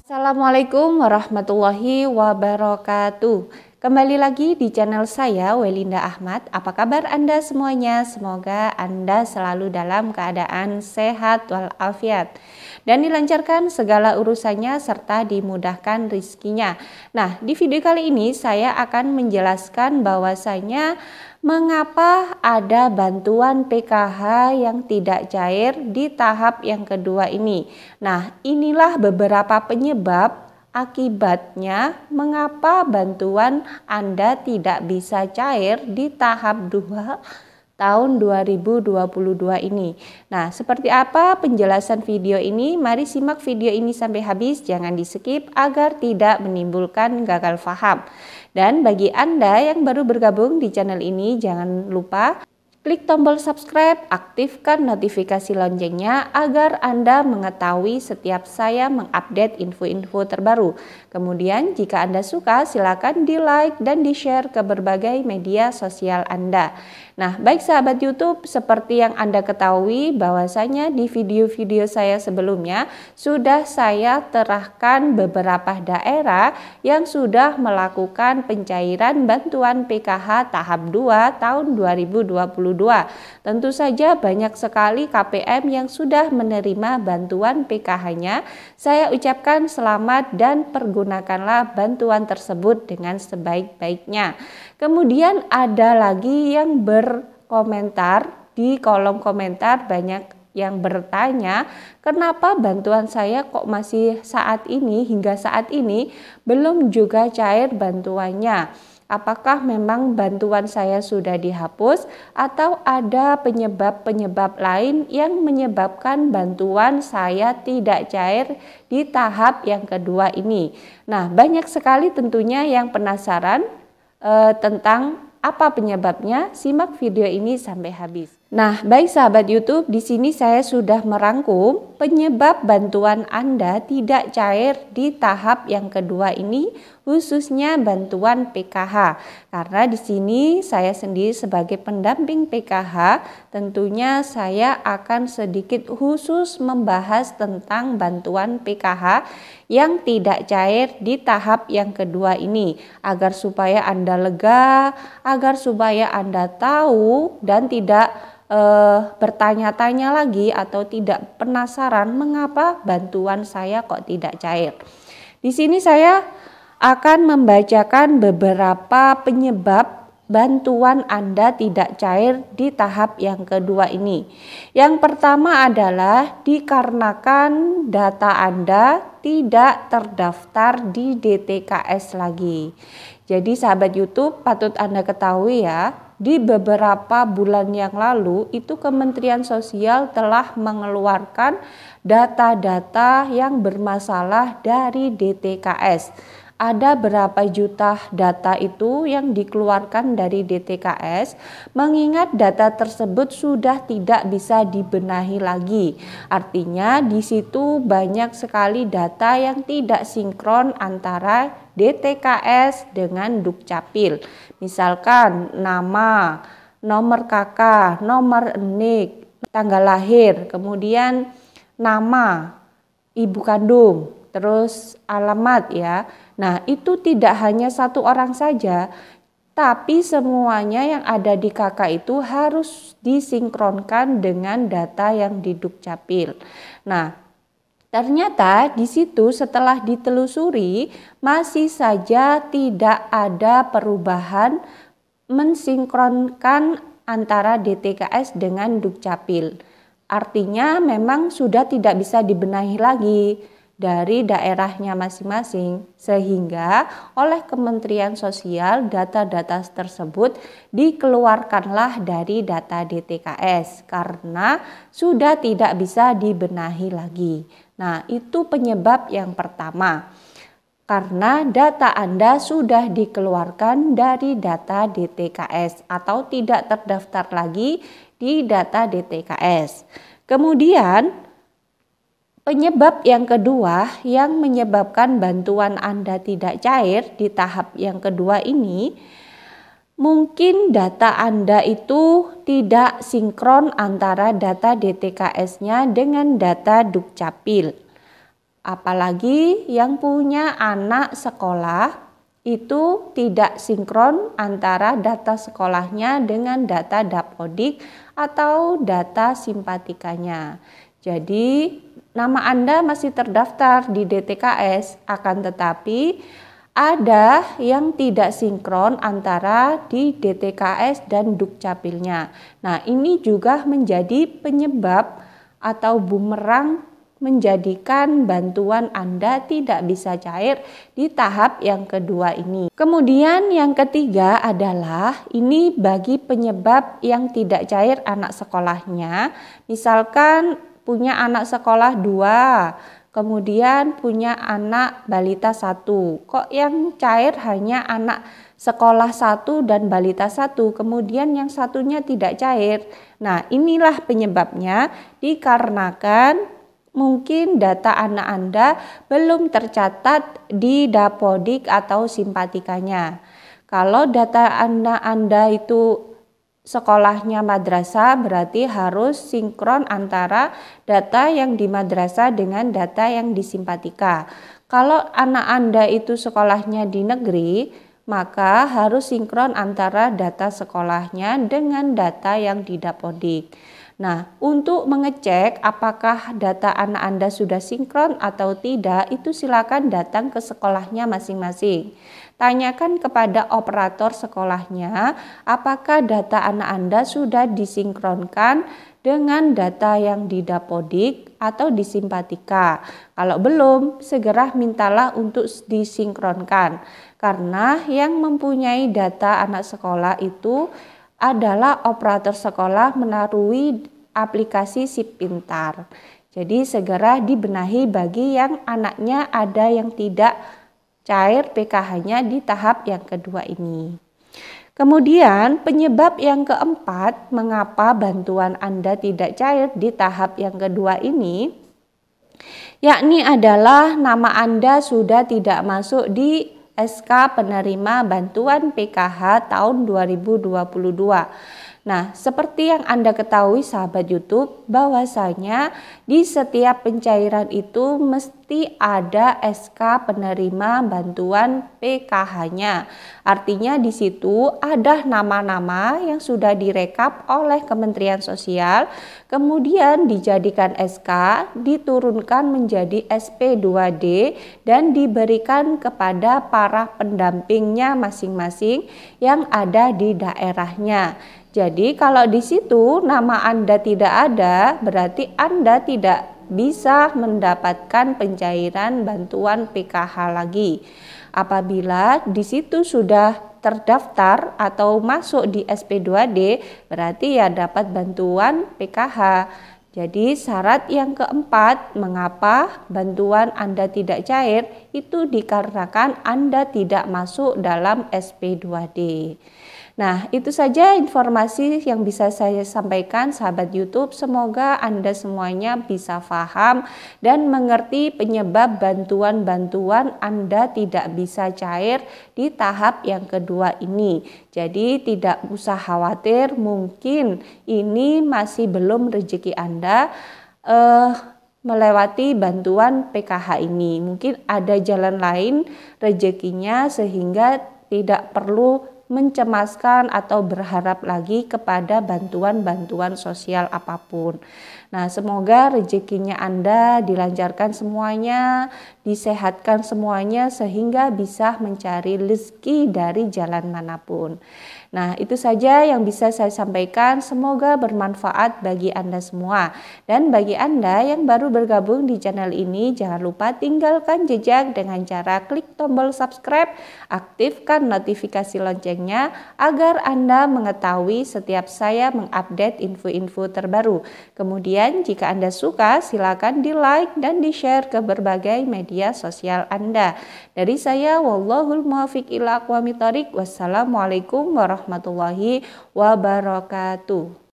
Assalamualaikum warahmatullahi wabarakatuh. Kembali lagi di channel saya, Welinda Ahmad. Apa kabar Anda semuanya? Semoga Anda selalu dalam keadaan sehat walafiat dan dilancarkan segala urusannya serta dimudahkan rizkinya. Nah, di video kali ini saya akan menjelaskan bahwasanya mengapa ada bantuan PKH yang tidak cair di tahap yang kedua ini. Nah, inilah beberapa penyebab akibatnya mengapa bantuan Anda tidak bisa cair di tahap 2 tahun 2022 ini. Nah, seperti apa penjelasan video ini? Mari simak video ini sampai habis, jangan di skip agar tidak menimbulkan gagal paham. Dan bagi Anda yang baru bergabung di channel ini, jangan lupa klik tombol subscribe, aktifkan notifikasi loncengnya agar Anda mengetahui setiap saya mengupdate info-info terbaru. Kemudian jika Anda suka, silakan di like dan di share ke berbagai media sosial Anda. Nah, baik sahabat YouTube, seperti yang Anda ketahui bahwasanya di video-video saya sebelumnya sudah saya terahkan beberapa daerah yang sudah melakukan pencairan bantuan PKH tahap 2 tahun 2022. Tentu saja banyak sekali KPM yang sudah menerima bantuan PKH-nya. Saya ucapkan selamat dan pergunakanlah bantuan tersebut dengan sebaik-baiknya. Kemudian ada lagi yang berkomentar di kolom komentar, banyak yang bertanya kenapa bantuan saya kok masih hingga saat ini belum juga cair bantuannya. Apakah memang bantuan saya sudah dihapus atau ada penyebab-penyebab lain yang menyebabkan bantuan saya tidak cair di tahap yang kedua ini. Nah, banyak sekali tentunya yang penasaran tentang apa penyebabnya. Simak video ini sampai habis. Nah, baik sahabat YouTube, di sini saya sudah merangkum penyebab bantuan Anda tidak cair di tahap yang kedua ini, khususnya bantuan PKH. Karena di sini saya sendiri sebagai pendamping PKH, tentunya saya akan sedikit khusus membahas tentang bantuan PKH yang tidak cair di tahap yang kedua ini, agar supaya Anda lega, agar supaya Anda tahu dan tidak bertanya-tanya lagi atau tidak penasaran mengapa bantuan saya kok tidak cair. Di sini saya akan membacakan beberapa penyebab bantuan Anda tidak cair di tahap yang kedua ini. Yang pertama adalah dikarenakan data Anda tidak terdaftar di DTKS lagi. Jadi sahabat YouTube, patut Anda ketahui ya, di beberapa bulan yang lalu itu Kementerian Sosial telah mengeluarkan data-data yang bermasalah dari DTKS. Ada berapa juta data itu yang dikeluarkan dari DTKS, mengingat data tersebut sudah tidak bisa dibenahi lagi. Artinya di situ banyak sekali data yang tidak sinkron antara DTKS dengan Dukcapil. Misalkan nama, nomor KK, nomor NIK, tanggal lahir, kemudian nama ibu kandung, terus alamat ya. Nah, itu tidak hanya satu orang saja, tapi semuanya yang ada di KK itu harus disinkronkan dengan data yang di Dukcapil. Nah, ternyata di situ setelah ditelusuri masih saja tidak ada perubahan mensinkronkan antara DTKS dengan Dukcapil. Artinya memang sudah tidak bisa dibenahi lagi dari daerahnya masing-masing, sehingga oleh Kementerian Sosial data-data tersebut dikeluarkanlah dari data DTKS karena sudah tidak bisa dibenahi lagi. Nah, itu penyebab yang pertama. Karena data Anda sudah dikeluarkan dari data DTKS atau tidak terdaftar lagi di data DTKS. Kemudian penyebab yang kedua yang menyebabkan bantuan Anda tidak cair di tahap yang kedua ini, mungkin data Anda itu tidak sinkron antara data DTKS-nya dengan data Dukcapil. Apalagi yang punya anak sekolah itu tidak sinkron antara data sekolahnya dengan data Dapodik atau data simpatikanya. Jadi nama Anda masih terdaftar di DTKS, akan tetapi ada yang tidak sinkron antara di DTKS dan Dukcapilnya. Nah, ini juga menjadi penyebab atau bumerang menjadikan bantuan Anda tidak bisa cair di tahap yang kedua ini. Kemudian yang ketiga adalah ini bagi penyebab yang tidak cair anak sekolahnya. Misalkan punya anak sekolah 2, kemudian punya anak balita 1. Kok yang cair hanya anak sekolah 1 dan balita 1, kemudian yang satunya tidak cair? Nah, inilah penyebabnya, dikarenakan mungkin data anak Anda belum tercatat di Dapodik atau simpatikanya. Kalau data anak Anda itu sekolahnya madrasah, berarti harus sinkron antara data yang di madrasah dengan data yang di simpatika. Kalau anak Anda itu sekolahnya di negeri, maka harus sinkron antara data sekolahnya dengan data yang di Dapodik. Nah, untuk mengecek apakah data anak Anda sudah sinkron atau tidak, itu silakan datang ke sekolahnya masing-masing. Tanyakan kepada operator sekolahnya apakah data anak Anda sudah disinkronkan dengan data yang di Dapodik atau di simpatika. Kalau belum, segera mintalah untuk disinkronkan. Karena yang mempunyai data anak sekolah itu adalah operator sekolah melalui aplikasi SIP Pintar. Jadi segera dibenahi bagi yang anaknya ada yang tidak cair PKH-nya di tahap yang kedua ini. Kemudian penyebab yang keempat mengapa bantuan Anda tidak cair di tahap yang kedua ini, yakni adalah nama Anda sudah tidak masuk di SK penerima bantuan PKH tahun 2022. Nah, seperti yang Anda ketahui sahabat YouTube, bahwasanya di setiap pencairan itu mesti ada SK penerima bantuan PKH-nya. Artinya di situ ada nama-nama yang sudah direkap oleh Kementerian Sosial, kemudian dijadikan SK, diturunkan menjadi SP2D dan diberikan kepada para pendampingnya masing-masing yang ada di daerahnya. Jadi kalau di situ nama Anda tidak ada, berarti Anda tidak bisa mendapatkan pencairan bantuan PKH lagi. Apabila di situ sudah terdaftar atau masuk di SP2D, berarti ya dapat bantuan PKH. Jadi syarat yang keempat mengapa bantuan Anda tidak cair itu dikarenakan Anda tidak masuk dalam SP2D. Nah, itu saja informasi yang bisa saya sampaikan sahabat YouTube. Semoga Anda semuanya bisa paham dan mengerti penyebab bantuan-bantuan Anda tidak bisa cair di tahap yang kedua ini. Jadi tidak usah khawatir, mungkin ini masih belum rezeki Anda melewati bantuan PKH ini. Mungkin ada jalan lain rezekinya sehingga tidak perlu mencemaskan atau berharap lagi kepada bantuan-bantuan sosial apapun. Nah, semoga rezekinya Anda dilancarkan semuanya, disehatkan semuanya sehingga bisa mencari rezeki dari jalan manapun. Nah, itu saja yang bisa saya sampaikan. Semoga bermanfaat bagi Anda semua. Dan bagi Anda yang baru bergabung di channel ini, jangan lupa tinggalkan jejak dengan cara klik tombol subscribe, aktifkan notifikasi loncengnya agar Anda mengetahui setiap saya mengupdate info-info terbaru. Kemudian jika Anda suka, silakan di-like dan di-share ke berbagai media sosial Anda. Dari saya, wallahul muwaffiq ila aqwamit thoriq. Wassalamualaikum warahmatullahi wabarakatuh.